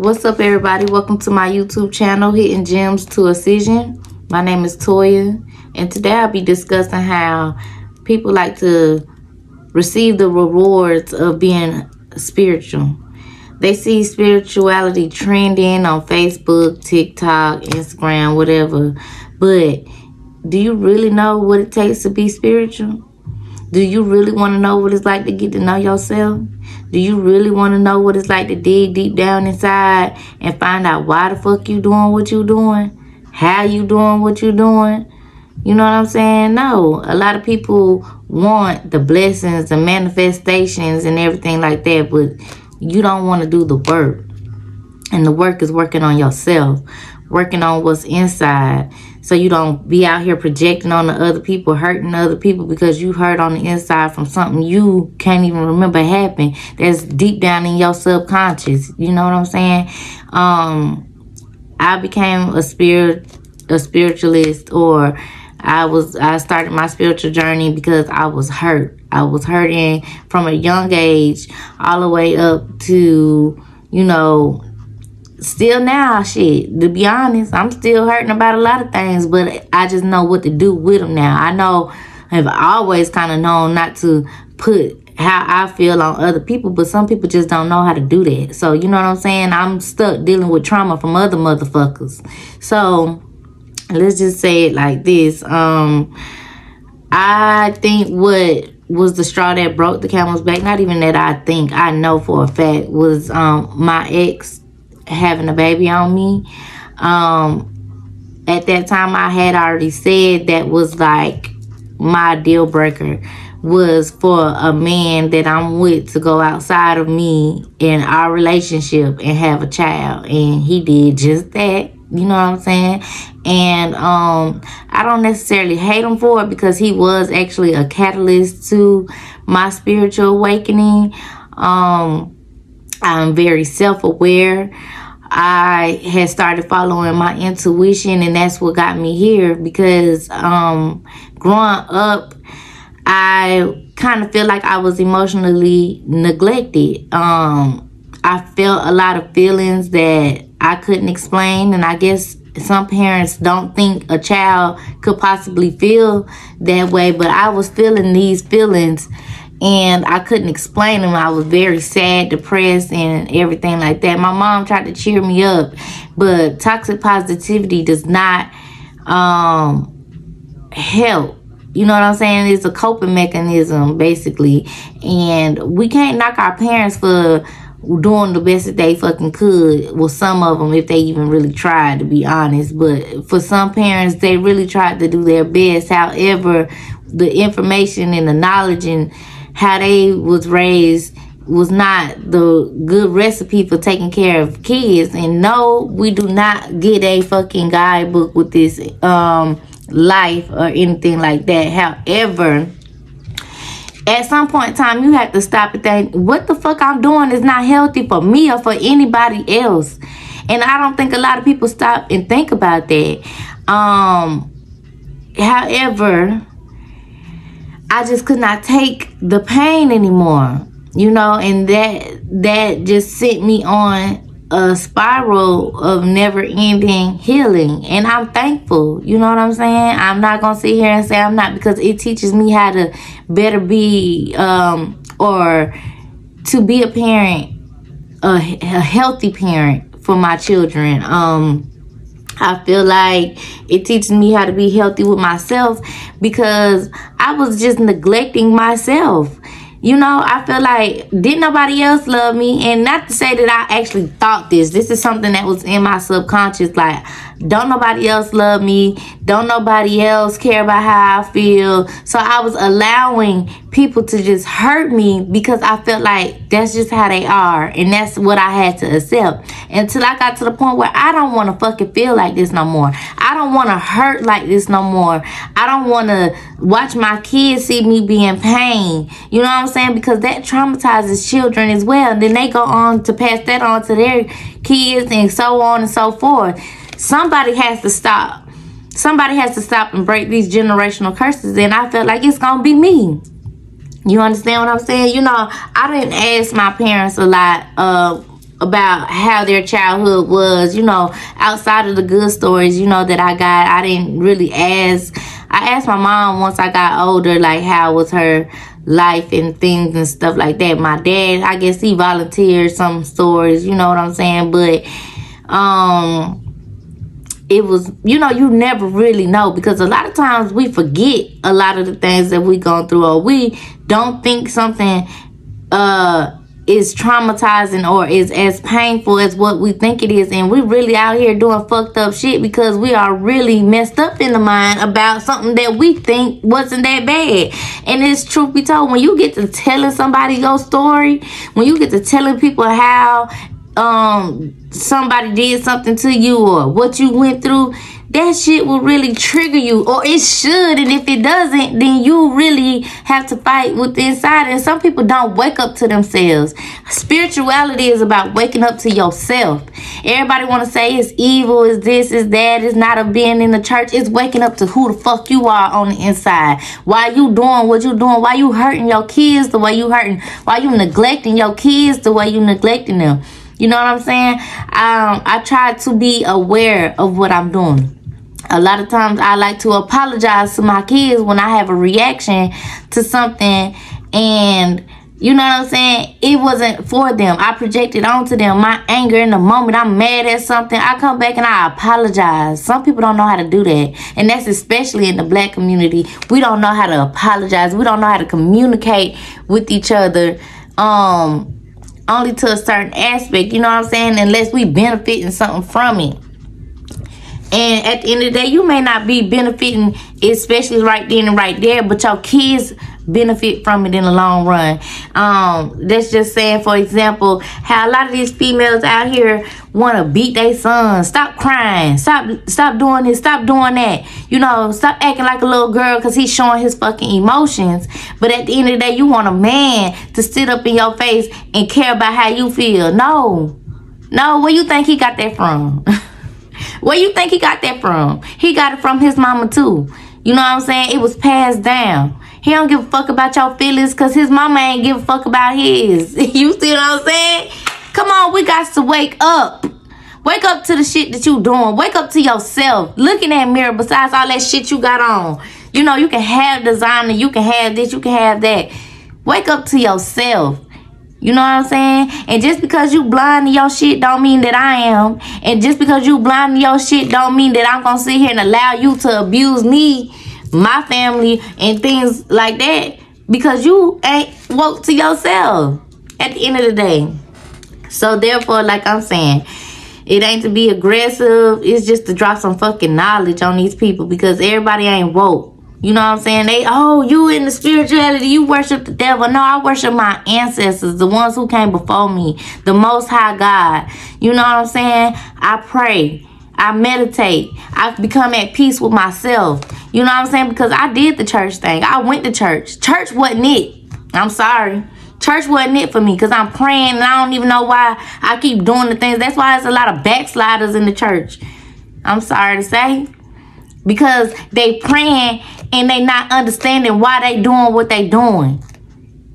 What's up, everybody? Welcome to my YouTube channel, Hitting Gems to Excision. My name is Toya, and today I'll be discussing how people like to receive the rewards of being spiritual. They see spirituality trending on Facebook, TikTok, Instagram, whatever. But do you really know what it takes to be spiritual? Do you really want to know what it's like to get to know yourself? Do you really want to know what it's like to dig deep down inside and find out why the fuck you doing what you doing? How you doing what you doing? You know what I'm saying? No. A lot of people want the blessings and manifestations and everything like that, but you don't want to do the work. And the work is working on yourself, working on what's inside, so you don't be out here projecting on the other people, hurting other people because you hurt on the inside from something you can't even remember happened. That's deep down in your subconscious. You know what I'm saying? I became a spiritualist, or I started my spiritual journey because I was hurt. I was hurting from a young age all the way up to, still now, shit. To be honest, I'm still hurting about a lot of things, but I just know what to do with them now. I know I've always kind of known not to put how I feel on other people, but some people just don't know how to do that. So, you know what I'm saying? I'm stuck dealing with trauma from other motherfuckers. So, let's just say it like this. I think what was the straw that broke the camel's back, not even that I think, I know for a fact, was my ex having a baby on me. At that time, I had already said that was like my deal breaker, was for a man that I'm with to go outside of me in our relationship and have a child. And he did just that. You know what I'm saying? And I don't necessarily hate him for it, because he was actually a catalyst to my spiritual awakening. I'm very self-aware. I had started following my intuition, and that's what got me here, because growing up, I kind of feel like I was emotionally neglected. I felt a lot of feelings that I couldn't explain, and I guess some parents don't think a child could possibly feel that way, but I was feeling these feelings and I couldn't explain them. I was very sad, depressed, and everything like that. My mom tried to cheer me up, but toxic positivity does not help. You know what I'm saying? It's a coping mechanism, basically. And we can't knock our parents for doing the best that they fucking could. Well, some of them, if they even really tried, to be honest. But for some parents, they really tried to do their best. However, the information and the knowledge and how they was raised was not the good recipe for taking care of kids. And no, we do not get a fucking guidebook with this life or anything like that. However, at some point in time, you have to stop and think, what the fuck I'm doing is not healthy for me or for anybody else. And I don't think a lot of people stop and think about that. However, I just could not take the pain anymore, and that just sent me on a spiral of never-ending healing. And I'm thankful. You know what I'm saying? I'm not gonna sit here and say I'm not, because it teaches me how to better be or to be a parent, a healthy parent for my children. I feel like it teaches me how to be healthy with myself, because I was just neglecting myself. I feel like, didn't nobody else love me? And not to say that I actually thought this. This is something that was in my subconscious. Like, don't nobody else love me. Don't nobody else care about how I feel. So I was allowing people to just hurt me because I felt like that's just how they are. And that's what I had to accept. Until I got to the point where I don't want to fucking feel like this no more. I don't want to hurt like this no more. I don't want to watch my kids see me be in pain. You know what I'm saying? Because that traumatizes children as well. And then they go on to pass that on to their kids and so on and so forth. Somebody has to stop. Somebody has to stop and break these generational curses. And I felt like it's going to be me. You understand what I'm saying? I didn't ask my parents a lot about how their childhood was, you know, outside of the good stories, you know, that I got. I didn't really ask. I asked my mom once I got older, like, how was her life and things and stuff like that. My dad, I guess he volunteered some stories, you know what I'm saying? But it was, you know, you never really know, because a lot of times we forget a lot of the things that we gone through, or we don't think something is traumatizing or is as painful as what we think it is, and we really out here doing fucked up shit because we are really messed up in the mind about something that we think wasn't that bad. And it's truth be told, when you get to telling somebody your story, when you get to telling people how somebody did something to you or what you went through, that shit will really trigger you, or it should. And if it doesn't, then you really have to fight with the inside. And some people don't wake up to themselves. Spirituality is about waking up to yourself. Everybody want to say it's evil, it's this, it's that, it's not a being in the church. It's waking up to who the fuck you are on the inside. Why you doing what you doing? Why you hurting your kids the way you hurting? Why you neglecting your kids the way you neglecting them? You know what I'm saying? I try to be aware of what I'm doing. A lot of times I like to apologize to my kids when I have a reaction to something, and you know what I'm saying, it wasn't for them. I projected onto them my anger in the moment. I'm mad at something, I come back and I apologize. Some people don't know how to do that, and that's especially in the black community. We don't know how to apologize. We don't know how to communicate with each other, only to a certain aspect, you know what I'm saying, unless we benefiting something from it. And at the end of the day, you may not be benefiting, especially right then and right there, but your kids benefit from it in the long run. That's just saying, for example, how a lot of these females out here want to beat their sons. Stop crying. Stop doing this. Stop doing that. You know, stop acting like a little girl because he's showing his fucking emotions. But at the end of the day, you want a man to sit up in your face and care about how you feel. No, where you think he got that from? Where you think he got that from? He got it from his mama too. You know what I'm saying? It was passed down. He don't give a fuck about your feelings because his mama ain't give a fuck about his. You see what I'm saying? Come on, we got to wake up. Wake up to the shit that you doing. Wake up to yourself. Look in that mirror besides all that shit you got on. You know, you can have designer, you can have this, you can have that. Wake up to yourself. You know what I'm saying? And just because you blind to your shit don't mean that I am. And just because you blind to your shit don't mean that I'm going to sit here and allow you to abuse me, my family, and things like that. Because you ain't woke to yourself at the end of the day. So therefore, like I'm saying, it ain't to be aggressive. It's just to drop some fucking knowledge on these people, because everybody ain't woke. You know what I'm saying? You in the spirituality, you worship the devil. No, I worship my ancestors, the ones who came before me, the Most High God. You know what I'm saying? I pray. I meditate. I become at peace with myself. You know what I'm saying? Because I did the church thing. I went to church. Church wasn't it. I'm sorry. Church wasn't it for me, because I'm praying and I don't even know why I keep doing the things. That's why there's a lot of backsliders in the church. I'm sorry to say. Because they praying and they not understanding why they doing what they doing.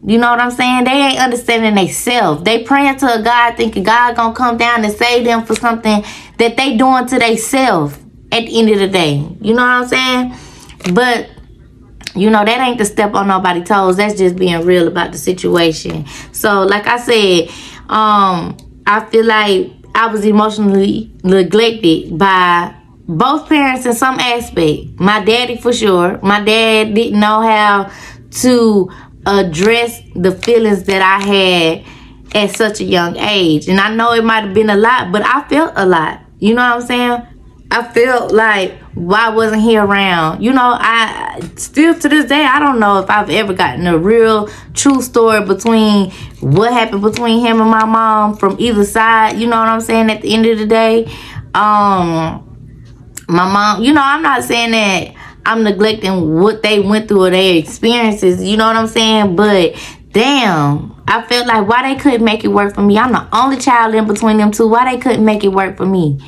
You know what I'm saying? They ain't understanding themselves. They praying to a God thinking God gonna come down and save them for something that they doing to themselves at the end of the day. You know what I'm saying? But, you know, that ain't to step on nobody's toes. That's just being real about the situation. So, like I said, I feel like I was emotionally neglected by both parents in some aspect. My daddy for sure. My dad didn't know how to address the feelings that I had at such a young age. And I know it might have been a lot, but I felt a lot. You know what I'm saying? I felt like, why wasn't he around? You know, I still to this day, I don't know if I've ever gotten a real true story between what happened between him and my mom from either side. You know what I'm saying? At the end of the day, my mom, you know, I'm not saying that I'm neglecting what they went through or their experiences, you know what I'm saying? But damn, I felt like why they couldn't make it work for me. I'm the only child in between them two. Why they couldn't make it work for me?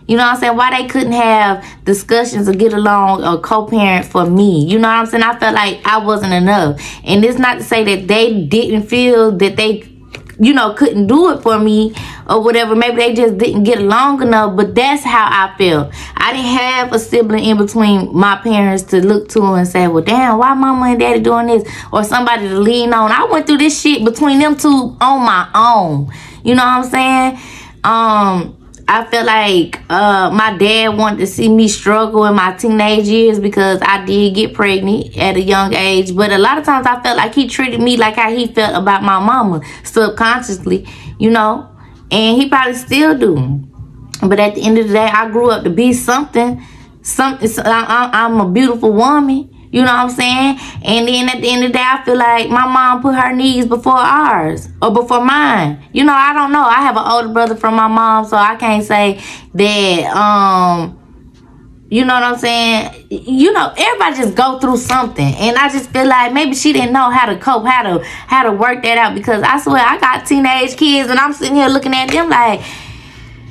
You know what I'm saying? Why they couldn't have discussions or get along or co-parent for me? You know what I'm saying? I felt like I wasn't enough. And it's not to say that they didn't feel that they couldn't do it for me or whatever. Maybe they just didn't get along enough, but that's how I felt. I didn't have a sibling in between my parents to look to and say, well, damn, why mama and daddy doing this? Or somebody to lean on. I went through this shit between them two on my own. You know what I'm saying? I felt like my dad wanted to see me struggle in my teenage years because I did get pregnant at a young age. But a lot of times I felt like he treated me like how he felt about my mama subconsciously, and he probably still do. But at the end of the day, I grew up to be something. I'm a beautiful woman. You know what I'm saying? And then at the end of the day, I feel like my mom put her needs before ours or before mine. I don't know. I have an older brother from my mom, so I can't say that, you know what I'm saying? Everybody just go through something. And I just feel like maybe she didn't know how to cope, how to work that out. Because I swear, I got teenage kids and I'm sitting here looking at them like,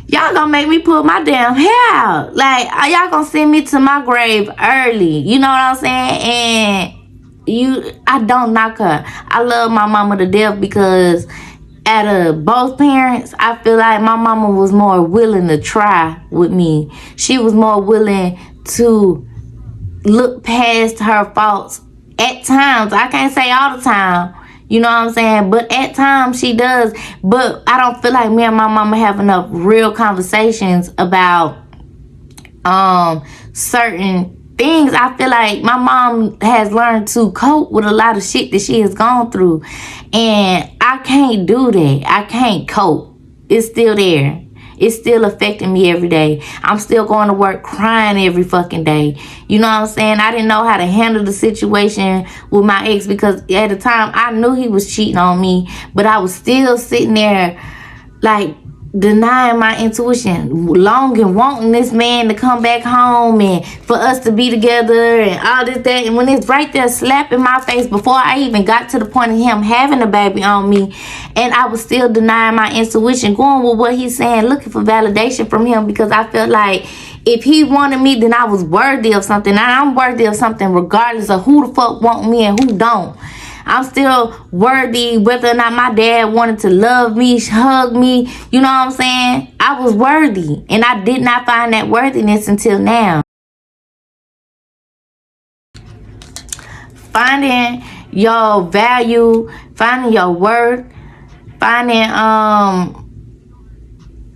y'all gonna make me pull my damn hair out. Like, y'all gonna send me to my grave early. You know what I'm saying? And I don't knock her. I love my mama to death because out of both parents, I feel like my mama was more willing to try with me. She was more willing to look past her faults at times. I can't say all the time. You know what I'm saying? But at times she does. But I don't feel like me and my mama have enough real conversations about certain things. I feel like my mom has learned to cope with a lot of shit that she has gone through. And I can't do that. I can't cope. It's still there. It's still affecting me every day. I'm still going to work crying every fucking day. You know what I'm saying? I didn't know how to handle the situation with my ex because at the time I knew he was cheating on me, but I was still sitting there like denying my intuition, longing, wanting this man to come back home and for us to be together and all this, that. And when it's right there slapping my face before I even got to the point of him having a baby on me, and I was still denying my intuition, going with what he's saying, looking for validation from him because I felt like if he wanted me, then I was worthy of something. And I'm worthy of something regardless of who the fuck want me and who don't. I'm still worthy whether or not my dad wanted to love me, hug me. You know what I'm saying? I was worthy. And I did not find that worthiness until now. Finding your value, finding your worth, finding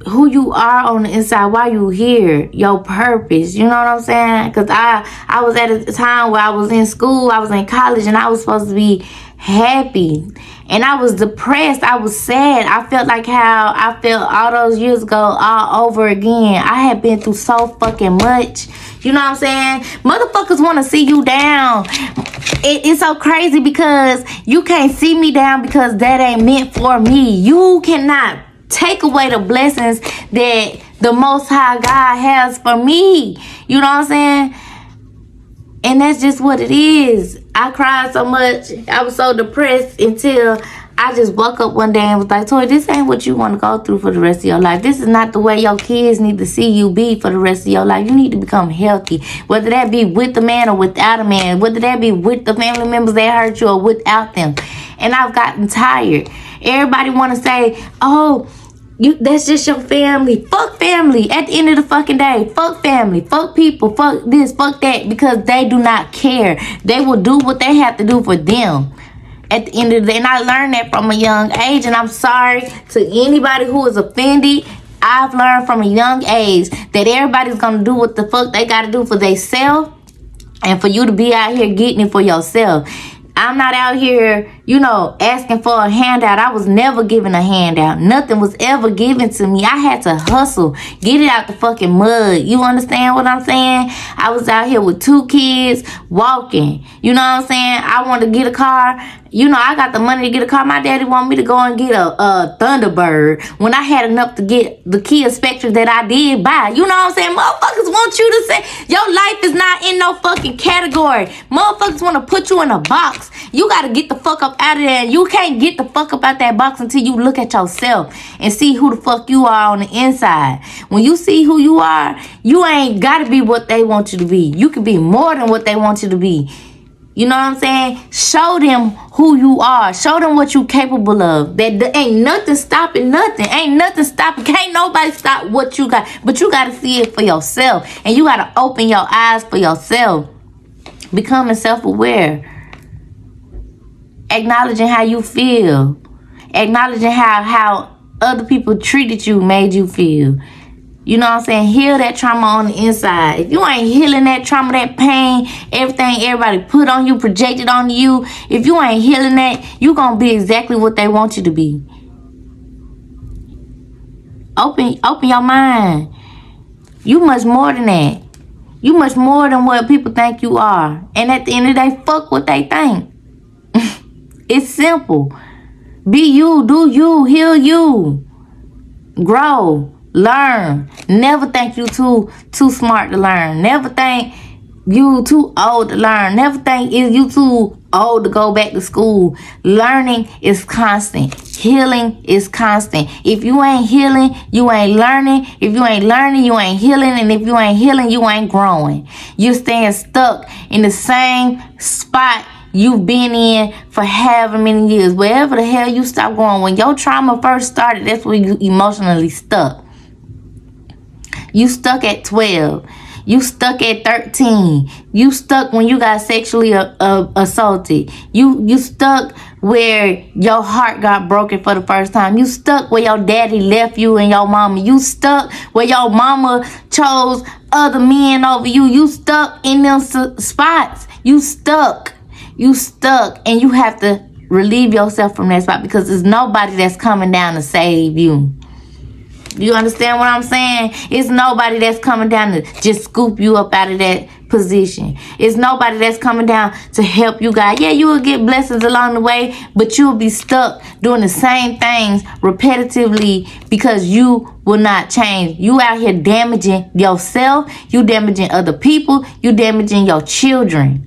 who you are on the inside, why you here, your purpose. You know what I'm saying? Because I was at a time where I was in school, I was in college, and I was supposed to be happy. And I was depressed. I was sad. I felt like how I felt all those years ago all over again. I had been through so fucking much. You know what I'm saying? Motherfuckers want to see you down. It's so crazy because you can't see me down because that ain't meant for me. You cannot take away the blessings that the Most High God has for me. You know what I'm saying? And that's just what it is. I cried so much. I was so depressed until I just woke up one day and was like, Toy, this ain't what you want to go through for the rest of your life. This is not the way your kids need to see you be for the rest of your life. You need to become healthy. Whether that be with a man or without a man. Whether that be with the family members that hurt you or without them. And I've gotten tired. Everybody want to say, oh, that's just your family. Fuck family. At the end of the fucking day, fuck family, fuck people, fuck this, fuck that, because they do not care. They will do what they have to do for them at the end of the day. And I learned that from a young age, and I'm sorry to anybody who is offended. I've learned from a young age that everybody's gonna do what the fuck they gotta do for themselves, and for you to be out here getting it for yourself. I'm not out here, asking for a handout. I was never given a handout. Nothing was ever given to me. I had to hustle, get it out the fucking mud. You understand what I'm saying? I was out here with 2 kids walking. You know what I'm saying? I wanted to get a car. I got the money to get a car. My daddy wanted me to go and get a Thunderbird when I had enough to get the Kia Spectra that I did buy. You know what I'm saying? Motherfuckers want you to say your life is not in no fucking category. Motherfuckers want to put you in a box. You got to get the fuck up out of there. And you can't get the fuck up out that box until you look at yourself and see who the fuck you are on the inside. When you see who you are, you ain't got to be what they want you to be. You can be more than what they want you to be. You know what I'm saying? Show them who you are. Show them what you capable of. That ain't nothing stopping nothing. Ain't nothing stopping. Can't nobody stop what you got. But you got to see it for yourself. And you got to open your eyes for yourself. Becoming self-aware. Acknowledging how you feel. Acknowledging how other people treated you, made you feel. You know what I'm saying? Heal that trauma on the inside. If you ain't healing that trauma, that pain, everything everybody put on you, projected on you, if you ain't healing that, you gonna be exactly what they want you to be. Open your mind. You much more than that. You much more than what people think you are. And at the end of the day, fuck what they think. It's simple. Be you, do you, heal you. Grow. Learn. Never think you too smart to learn. Never think you too old to learn. Never think you too old to go back to school. Learning is constant. Healing is constant. If you ain't healing, you ain't learning. If you ain't learning, you ain't healing. And if you ain't healing, you ain't growing. You're staying stuck in the same spot you've been in for however many years. Wherever the hell you stop going. When your trauma first started, that's where you emotionally stuck. You stuck at 12. You stuck at 13. You stuck when you got sexually assaulted. You stuck where your heart got broken for the first time. You stuck where your daddy left you and your mama. You stuck where your mama chose other men over you. You stuck in them spots. You stuck. And you have to relieve yourself from that spot because there's nobody that's coming down to save you. You understand what I'm saying? It's nobody that's coming down to just scoop you up out of that position. It's nobody that's coming down to help you guys. Yeah, you will get blessings along the way, but you'll be stuck doing the same things repetitively because you will not change. You out here damaging yourself. You damaging other people. You damaging your children.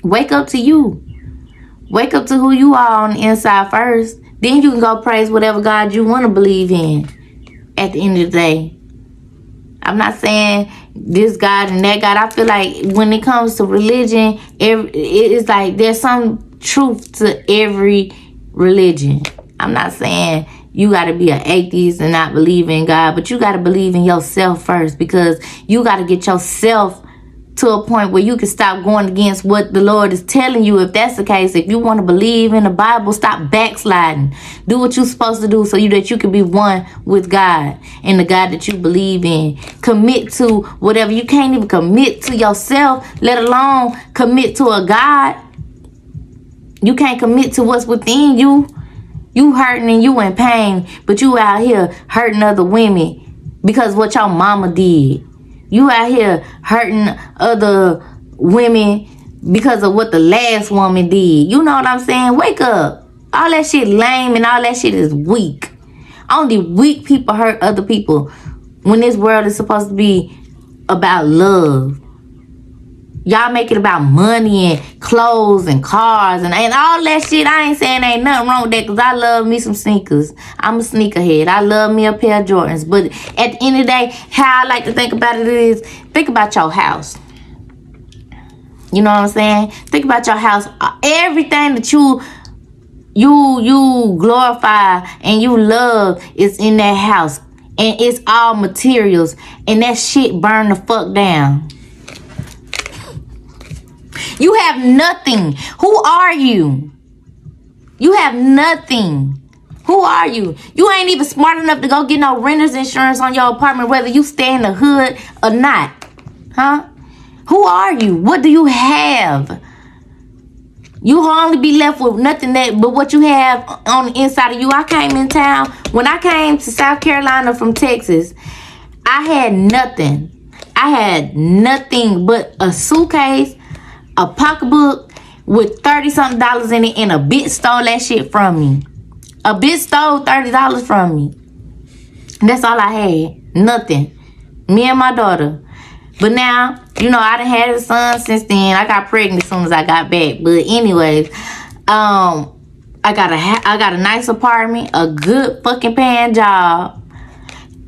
Wake up to you. Wake up to who you are on the inside first. Then you can go praise whatever God you want to believe in at the end of the day. I'm not saying this God and that God. I feel like when it comes to religion, it's like there's some truth to every religion. I'm not saying you got to be an atheist and not believe in God, but you got to believe in yourself first because you got to get yourself to a point where you can stop going against what the Lord is telling you. If that's the case, if you want to believe in the Bible, stop backsliding. Do what you're supposed to do so that you can be one with God and the God that you believe in. Commit to whatever. You can't even commit to yourself, let alone commit to a God. You can't commit to what's within you. You hurting and you in pain, but you out here hurting other women because what your mama did. You out here hurting other women because of what the last woman did. You know what I'm saying? Wake up. All that shit lame and all that shit is weak. Only weak people hurt other people when this world is supposed to be about love. Y'all make it about money and clothes and cars and all that shit. I ain't saying ain't nothing wrong with that because I love me some sneakers. I'm a sneakerhead. I love me a pair of Jordans. But at the end of the day, how I like to think about it is, think about your house. You know what I'm saying? Think about your house. Everything that you glorify and you love is in that house. And it's all materials. And that shit burn the fuck down. You have nothing. Who are you? You have nothing. Who are you? You ain't even smart enough to go get no renter's insurance on your apartment, whether you stay in the hood or not. Huh? Who are you? What do you have? You will only be left with nothing but what you have on the inside of you. I came in town. When I came to South Carolina from Texas, I had nothing. I had nothing but a suitcase, a pocketbook with $30-something in it, and a bitch stole that shit from me. A bitch stole $30 from me. That's all I had. Nothing. Me and my daughter. But now, you know, I done had a son since then. I got pregnant as soon as I got back. But anyways, I got a nice apartment, a good fucking paying job.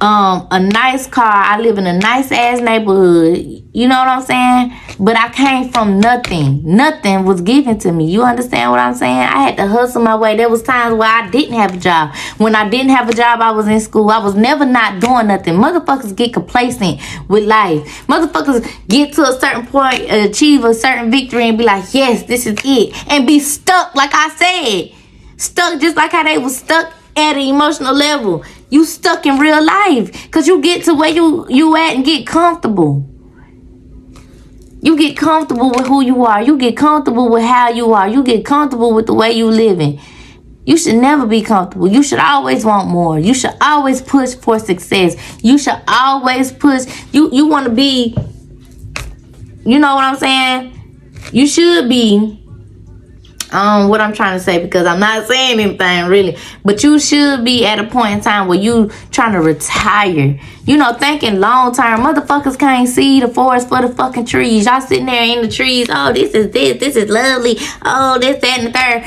a nice car. I live in a nice ass neighborhood. You know what I'm saying? But I came from nothing. Nothing was given to me. You understand what I'm saying? I had to hustle my way. There was times where I didn't have a job. When I didn't have a job, I was in school. I was never not doing nothing. Motherfuckers get complacent with life. Motherfuckers get to a certain point, achieve a certain victory, and be like, yes, this is it. And be stuck, like I said. Stuck just like how they was stuck at an emotional level. You stuck in real life. Because you get to where you at and get comfortable. You get comfortable with who you are. You get comfortable with how you are. You get comfortable with the way you living. You should never be comfortable. You should always want more. You should always push for success. You should always push. You want to be, you know what I'm saying? You should be, what I'm trying to say, because I'm not saying anything really, but you should be at a point in time where you trying to retire. You know, thinking long term. Motherfuckers can't see the forest for the fucking trees. Y'all sitting there in the trees. Oh, this is lovely. Oh, this, that, and the third.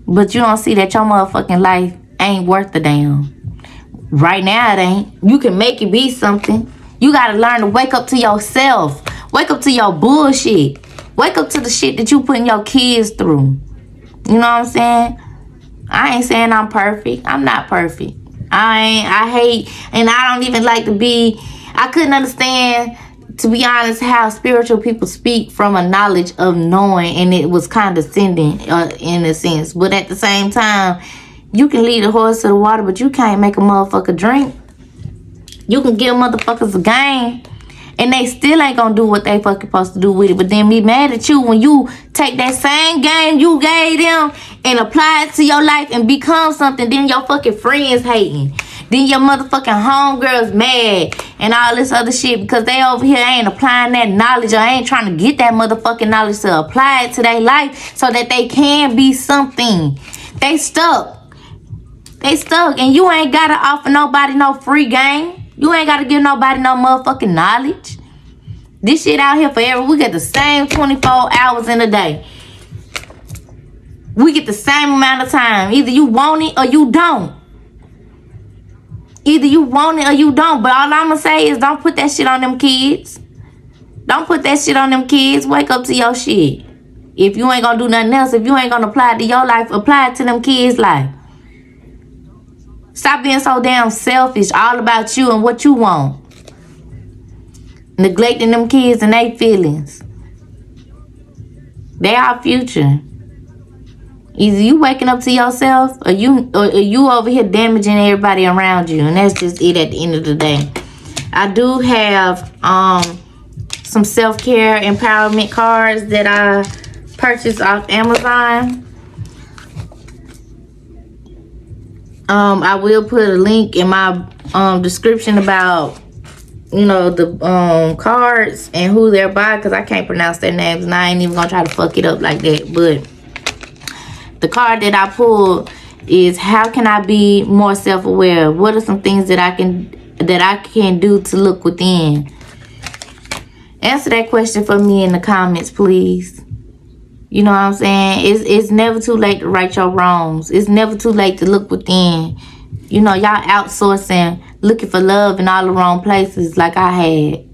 But you don't see that your motherfucking life ain't worth a damn. Right now it ain't. You can make it be something. You gotta learn to wake up to yourself. Wake up to your bullshit. Wake up to the shit that you putting your kids through. You know what I'm saying? I ain't saying I'm perfect. I'm not perfect. I hate, and I don't even like to be, I couldn't understand, to be honest, how spiritual people speak from a knowledge of knowing, and it was condescending in a sense. But at the same time, you can lead a horse to the water, but you can't make a motherfucker drink. You can give motherfuckers a game, and they still ain't gonna do what they fucking supposed to do with it. But then be mad at you when you take that same game you gave them and apply it to your life and become something. Then your fucking friends hating. Then your motherfucking homegirls mad and all this other shit because they over here ain't applying that knowledge or ain't trying to get that motherfucking knowledge to apply it to their life so that they can be something. They stuck. They stuck, and you ain't gotta offer nobody no free game. You ain't got to give nobody no motherfucking knowledge. This shit out here forever. We get the same 24 hours in a day. We get the same amount of time. Either you want it or you don't. Either you want it or you don't. But all I'm going to say is don't put that shit on them kids. Don't put that shit on them kids. Wake up to your shit. If you ain't going to do nothing else, if you ain't going to apply it to your life, apply it to them kids' life. Stop being so damn selfish, all about you and what you want. Neglecting them kids and their feelings. They our future. Either you waking up to yourself or you over here damaging everybody around you. And that's just it at the end of the day. I do have some self-care empowerment cards that I purchased off Amazon. I will put a link in my description about, you know, the cards and who they're by, because I can't pronounce their names and I ain't even gonna try to fuck it up like that. But the card that I pulled is, how can I be more self-aware? What are some things that I can do to look within? Answer that question for me in the comments, please. You know what I'm saying? It's never too late to right your wrongs. It's never too late to look within. You know, y'all outsourcing, looking for love in all the wrong places like I had.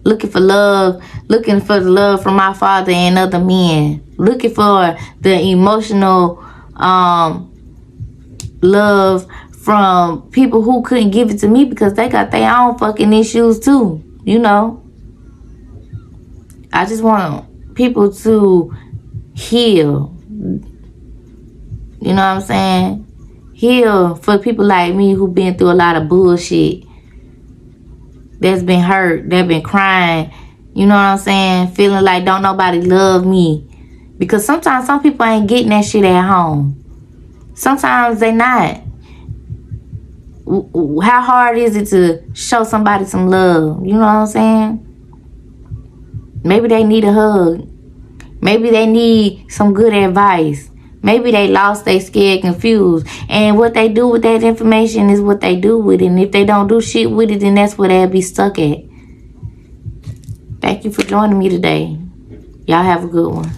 Looking for the love from my father and other men. Looking for the emotional love from people who couldn't give it to me because they got their own fucking issues too. You know? I just want people to heal. You know what I'm saying? Heal for people like me who've been through a lot of bullshit. That's been hurt. That been crying. You know what I'm saying? Feeling like don't nobody love me. Because sometimes some people ain't getting that shit at home. Sometimes they not. How hard is it to show somebody some love? You know what I'm saying? Maybe they need a hug. Maybe they need some good advice. Maybe they lost, they scared, confused. And what they do with that information is what they do with it. And if they don't do shit with it, then that's where they'll be stuck at. Thank you for joining me today. Y'all have a good one.